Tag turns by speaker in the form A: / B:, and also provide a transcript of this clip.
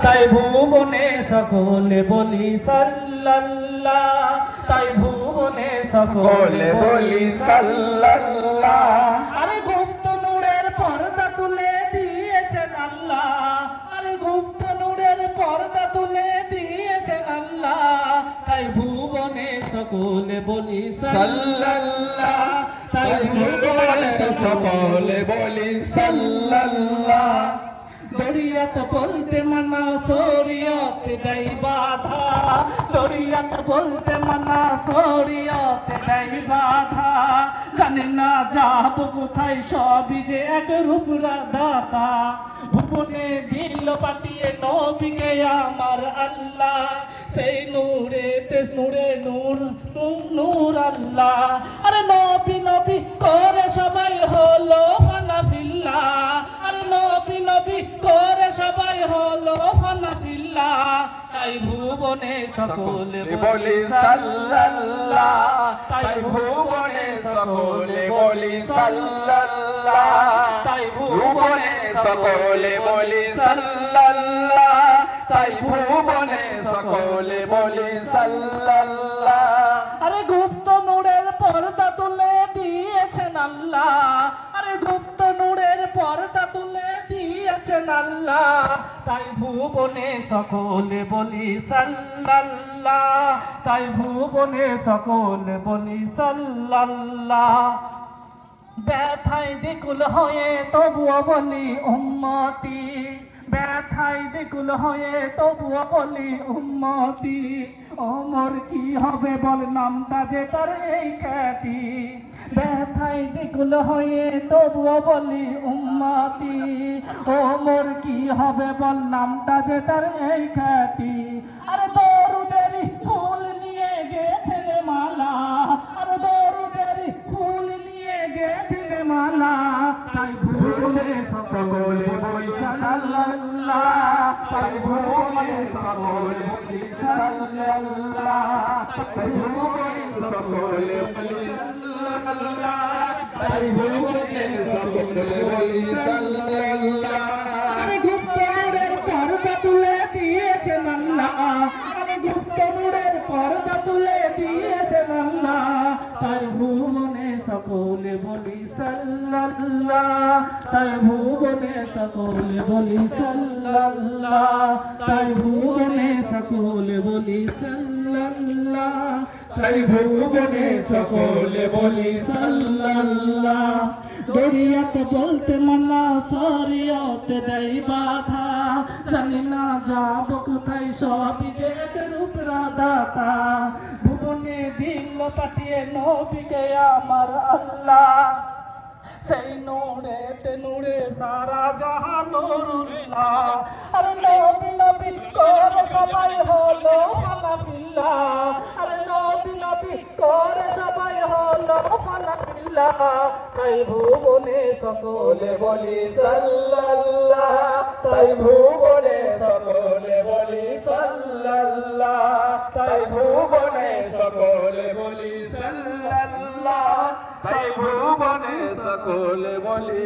A: তাই ভুবনে সকলে বলি সাল্লাল্লাহ, তাই ভুবনে সকলে বলি সাল্লাল্লাহ। আরে গুপ্ত নূরের পর্দা তুলে দিয়েছেন আল্লাহ, আরে গুপ্ত নূরের পর্দা তুলে দিয়েছেন আল্লাহ, তাই ভুবনে সকলে বলি সাল্লাল্লাহ, তাই ভুবনে সকলে বলি সাল্লাল্লাহ। দরিয়াত বলতে মানা শরিয়ত দেয় বাধা, দরিয়াত বলতে মানা শরিয়ত দেয় বাধা, জানি না যাব কোথায় সবই যে এক রূপ দাতা। ভুবনে দিল পাঠিয়ে নবীকে আমার আল্লাহ, সেই নূরেতে নূরে নূর নূর আল্লাহ। আরে নবী নবী করে সবাই হলো ফানা ফিল্লাহ, আরে নবী নবী করে সবাই হলো ফানা ফিল্লাহ, তাই ভুবনে সকলে বলি সাল্লাল্লাহ, তাই ভুবনে সকলে বলি সাল্লাল্লাহ, তাই ভুবনে সকলে বলি সাল্লাল্লাহ, তাই ভুবনে সকলে বলি সাল্লাল্লাহ। আরে গুপ্ত নূরের পর্দা তুলে দিয়েছেন আল্লাহ, আরে গুপ্ত নূরের পর্দা তুলে দিয়েছেন আল্লাহ, তাই ভুবনে সকলে বলি সাল্লাল্লাহ, তাই ভুবনে সকলে বলি সাল্লাল্লাহ। ব্যথায় দিকুল হয়ে তবুও বলি উম্মতি, ব্যথায় দিকুল হয়ে তবুও বলি উম্মতি, ওমর কি হবে বল নামটা যে তার এই খ্যাতি। ব্যথায় দিকুল হয়ে তবুও বলি উম্মতি, ওমর কি হবে বল নামটা যে তার এই খ্যাতি। আরে দরুদেরই ফুল নিয়ে গেছেন মালা, আরে দরুদেরই ফুল নিয়ে গেছেন মালা, তাই ভুবনে সকলে বলি সাল্লাল্লাহ, তাই ভুবনে সকলে বলি সাল্লাল্লাহ, তাই ভুবনে সকলে বলি সাল্লাল্লাহ, তাই ভুবনে সকলে বলি সাল্লাল্লাহ। আরে গুপ্ত নূরের পর্দা তুলে দিয়েছেন আল্লাহ, আরে গুপ্ত নূরের পর্দা তুলে দিয়েছেন আল্লাহ, তাই ভুবনে সকলে বলি সাল্লাল্লাহ, তাই ভুবনে সকলে বলি সাল্লাল্লাহ, তাই ভুবনে সকলে বলি সাল্লাল্লাহ, তাই ভুবনে সকলে বলি সাল্লাল্লাহ। দরিয়াত বলতে মানা শরিয়ত দেয় বাধা, জানি না যাব কোথায় সবই যে এক রূপ দাতা। ভুবনে দিল পাঠিয়ে নবীকে আমার আল্লাহ, সেই নূরেতে নূরে সারা জাহান নূরুল্লাহ। আরে নবী নবী করে সবাই হলো ফানা ফিল্লাহ, আরে নবী নবী করে সবাই হলো ফানা ফিল্লাহ, তাই ভুবনে সকলে বলি সাল্লাল্লাহ, তাই ভুবনে সকলে বলি সাল্লাল্লাহ, তাই ভুবনে সকলে বলি সাল্লাল্লাহ, তাই ভুবনে সকলে বলি